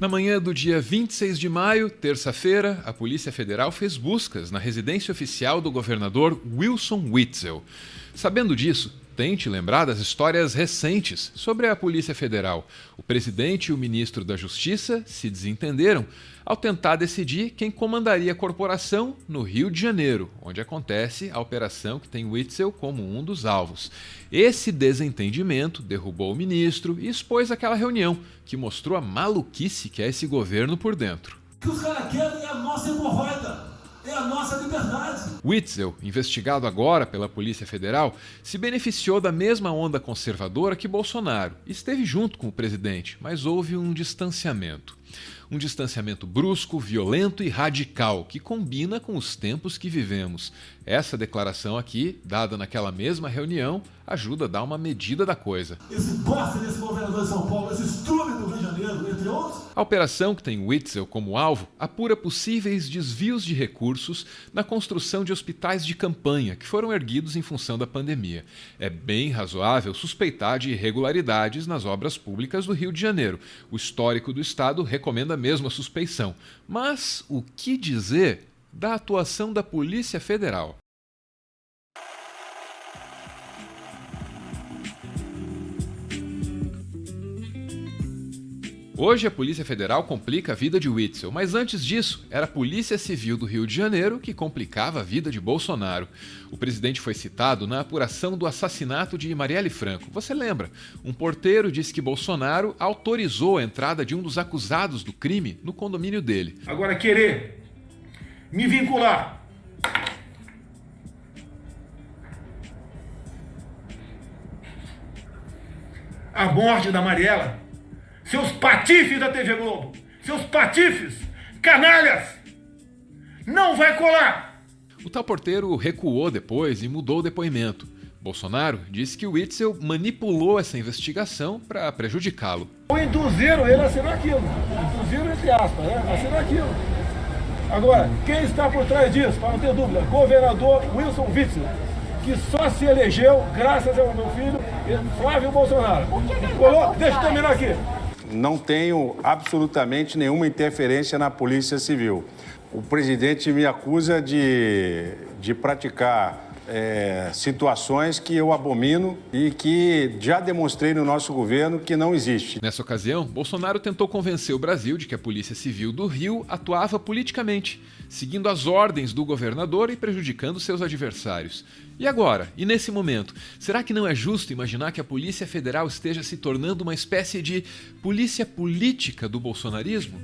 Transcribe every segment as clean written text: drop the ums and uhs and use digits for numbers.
Na manhã do dia 26 de maio, terça-feira, a Polícia Federal fez buscas na residência oficial do governador Wilson Witzel. Sabendo disso, tente lembrar das histórias recentes sobre a Polícia Federal. O presidente e o ministro da Justiça se desentenderam ao tentar decidir quem comandaria a corporação no Rio de Janeiro, onde acontece a operação que tem Witzel como um dos alvos. Esse desentendimento derrubou o ministro e expôs aquela reunião, que mostrou a maluquice que é esse governo por dentro. O que os caras querem é a nossa hemorroida. É a nossa liberdade. Witzel, investigado agora pela Polícia Federal, se beneficiou da mesma onda conservadora que Bolsonaro. Esteve junto com o presidente, mas houve um distanciamento. Um distanciamento brusco, violento e radical, que combina com os tempos que vivemos. Essa declaração aqui, dada naquela mesma reunião, ajuda a dar uma medida da coisa. Esse bosta desse governador de São Paulo, esse estrume do Rio de Janeiro, entre outros. A operação, que tem Witzel como alvo, apura possíveis desvios de recursos na construção de hospitais de campanha que foram erguidos em função da pandemia. É bem razoável suspeitar de irregularidades nas obras públicas do Rio de Janeiro. O histórico do Estado recomenda mesmo a suspeição. Mas o que dizer da atuação da Polícia Federal? Hoje a Polícia Federal complica a vida de Witzel, mas antes disso era a Polícia Civil do Rio de Janeiro que complicava a vida de Bolsonaro. O presidente foi citado na apuração do assassinato de Marielle Franco. Você lembra? Um porteiro disse que Bolsonaro autorizou a entrada de um dos acusados do crime no condomínio dele. Agora querer me vincular à morte da Mariela, seus patifes da TV Globo, seus patifes, canalhas, não vai colar! O tal porteiro recuou depois e mudou o depoimento. Bolsonaro disse que o Witzel manipulou essa investigação para prejudicá-lo. Induziram ele a assinar aquilo, induziram entre aspas, né? A assinar aquilo. Agora, quem está por trás disso, para não ter dúvida, governador Wilson Witzel, que só se elegeu graças ao meu filho Flávio Bolsonaro. Deixa eu terminar aqui. Não tenho absolutamente nenhuma interferência na Polícia Civil. O presidente me acusa de praticar situações que eu abomino e que já demonstrei no nosso governo que não existe. Nessa ocasião, Bolsonaro tentou convencer o Brasil de que a Polícia Civil do Rio atuava politicamente, seguindo as ordens do governador e prejudicando seus adversários. E agora? E nesse momento? Será que não é justo imaginar que a Polícia Federal esteja se tornando uma espécie de polícia política do bolsonarismo?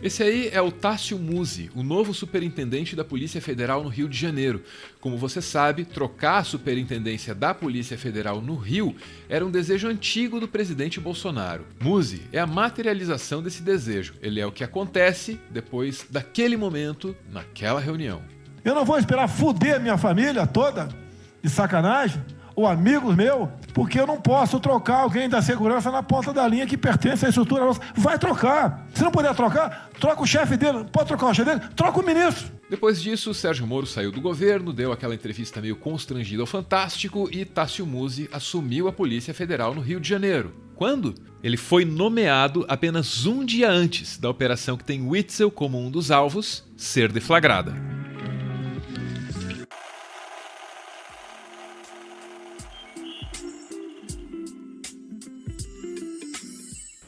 Esse aí é o Tássio Musi, o novo superintendente da Polícia Federal no Rio de Janeiro. Como você sabe, trocar a superintendência da Polícia Federal no Rio era um desejo antigo do presidente Bolsonaro. Musi é a materialização desse desejo. Ele é o que acontece depois daquele momento, naquela reunião. Eu não vou esperar fuder minha família toda, de sacanagem, ou amigos meus, porque eu não posso trocar alguém da segurança na ponta da linha que pertence à estrutura nossa. Vai trocar. Se não puder trocar, troca o chefe dele. Pode trocar o chefe dele? Troca o ministro. Depois disso, Sérgio Moro saiu do governo, deu aquela entrevista meio constrangida ao Fantástico e Tássio Musi assumiu a Polícia Federal no Rio de Janeiro. Quando? Ele foi nomeado apenas um dia antes da operação que tem Witzel como um dos alvos ser deflagrada.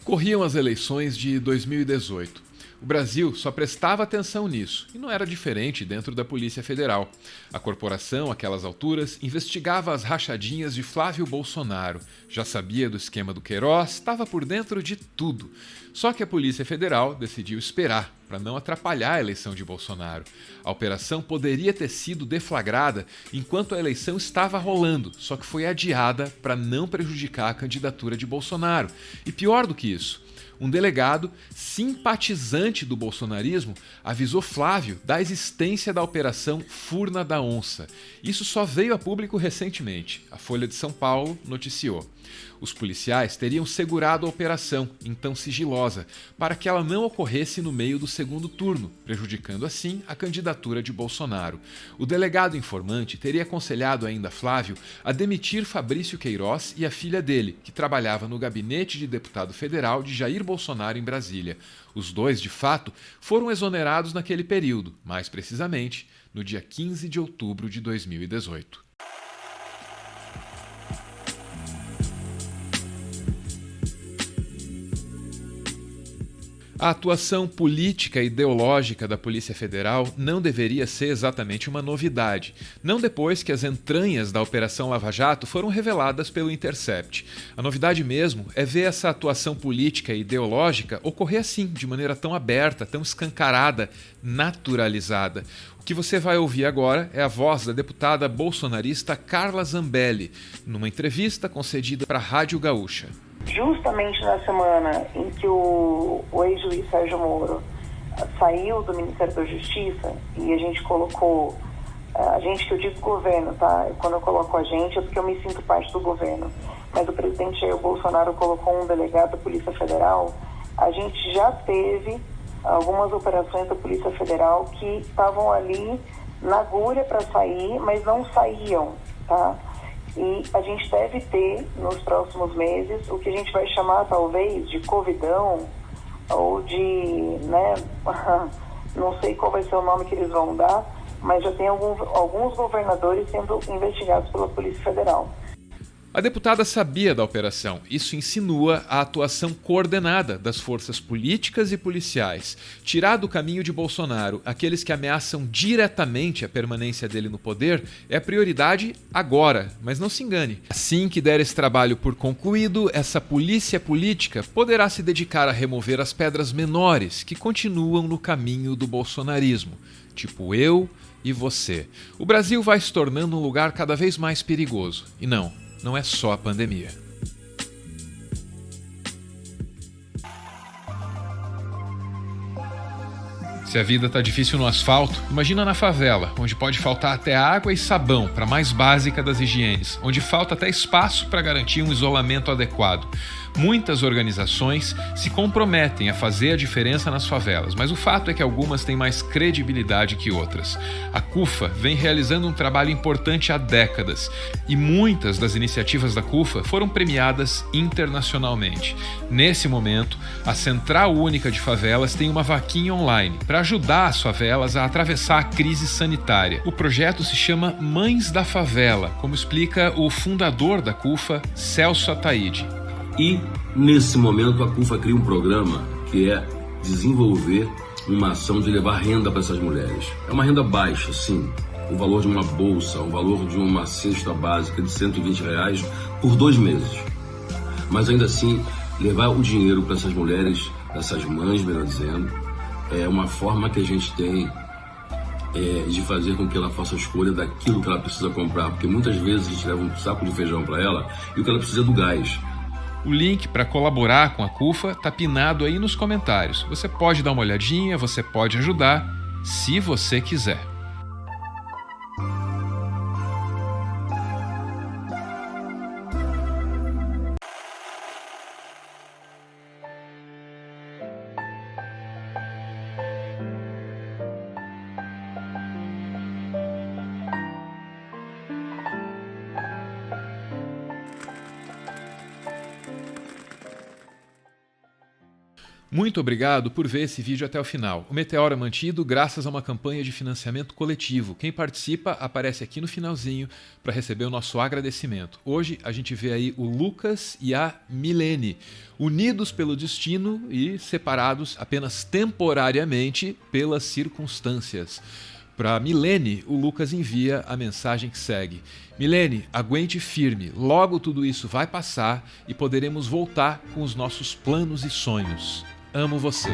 Corriam as eleições de 2018. O Brasil só prestava atenção nisso, e não era diferente dentro da Polícia Federal. A corporação, àquelas alturas, investigava as rachadinhas de Flávio Bolsonaro, já sabia do esquema do Queiroz, estava por dentro de tudo. Só que a Polícia Federal decidiu esperar, para não atrapalhar a eleição de Bolsonaro. A operação poderia ter sido deflagrada enquanto a eleição estava rolando, só que foi adiada para não prejudicar a candidatura de Bolsonaro. E pior do que isso, Um delegado, simpatizante do bolsonarismo, avisou Flávio da existência da Operação Furna da Onça. Isso só veio a público recentemente. A Folha de São Paulo noticiou. Os policiais teriam segurado a operação, então sigilosa, para que ela não ocorresse no meio do segundo turno, prejudicando assim a candidatura de Bolsonaro. O delegado informante teria aconselhado ainda Flávio a demitir Fabrício Queiroz e a filha dele, que trabalhava no gabinete de deputado federal de Jair Bolsonaro em Brasília. Os dois, de fato, foram exonerados naquele período, mais precisamente no dia 15 de outubro de 2018. A atuação política e ideológica da Polícia Federal não deveria ser exatamente uma novidade, não depois que as entranhas da Operação Lava Jato foram reveladas pelo Intercept. A novidade mesmo é ver essa atuação política e ideológica ocorrer assim, de maneira tão aberta, tão escancarada, naturalizada. O que você vai ouvir agora é a voz da deputada bolsonarista Carla Zambelli, numa entrevista concedida para a Rádio Gaúcha. Justamente na semana em que o ex-juiz Sérgio Moro saiu do Ministério da Justiça e a gente colocou, a gente que eu digo governo, tá? Quando eu coloco a gente é porque eu me sinto parte do governo, mas o presidente Jair Bolsonaro colocou um delegado da Polícia Federal, a gente já teve algumas operações da Polícia Federal que estavam ali na agulha para sair, mas não saíam, tá? E a gente deve ter, nos próximos meses, o que a gente vai chamar, talvez, de covidão, ou de, não sei qual vai ser o nome que eles vão dar, mas já tem alguns governadores sendo investigados pela Polícia Federal. A deputada sabia da operação. Isso insinua a atuação coordenada das forças políticas e policiais. Tirar do caminho de Bolsonaro aqueles que ameaçam diretamente a permanência dele no poder é a prioridade agora, mas não se engane. Assim que der esse trabalho por concluído, essa polícia política poderá se dedicar a remover as pedras menores que continuam no caminho do bolsonarismo, tipo eu e você. O Brasil vai se tornando um lugar cada vez mais perigoso. E não é só a pandemia. Se a vida tá difícil no asfalto, imagina na favela, onde pode faltar até água e sabão para a mais básica das higienes, onde falta até espaço para garantir um isolamento adequado. Muitas organizações se comprometem a fazer a diferença nas favelas, mas o fato é que algumas têm mais credibilidade que outras. A CUFA vem realizando um trabalho importante há décadas e muitas das iniciativas da CUFA foram premiadas internacionalmente. Nesse momento, a Central Única de Favelas tem uma vaquinha online para ajudar as favelas a atravessar a crise sanitária. O projeto se chama Mães da Favela, como explica o fundador da CUFA, Celso Ataíde. E, nesse momento, a CUFA cria um programa que é desenvolver uma ação de levar renda para essas mulheres. É uma renda baixa, sim, o valor de uma bolsa, o valor de uma cesta básica de R$120 por 2 meses. Mas, ainda assim, levar o dinheiro para essas mulheres, essas mães, melhor dizendo, é uma forma que a gente tem de fazer com que ela faça a escolha daquilo que ela precisa comprar. Porque muitas vezes a gente leva um saco de feijão para ela e o que ela precisa é do gás. O link para colaborar com a CUFA está pinado aí nos comentários. Você pode dar uma olhadinha, você pode ajudar, se você quiser. Muito obrigado por ver esse vídeo até o final. O Meteoro é mantido graças a uma campanha de financiamento coletivo. Quem participa aparece aqui no finalzinho para receber o nosso agradecimento. Hoje a gente vê aí o Lucas e a Milene, unidos pelo destino e separados apenas temporariamente pelas circunstâncias. Para Milene, o Lucas envia a mensagem que segue: Milene, aguente firme, logo tudo isso vai passar e poderemos voltar com os nossos planos e sonhos. Amo você.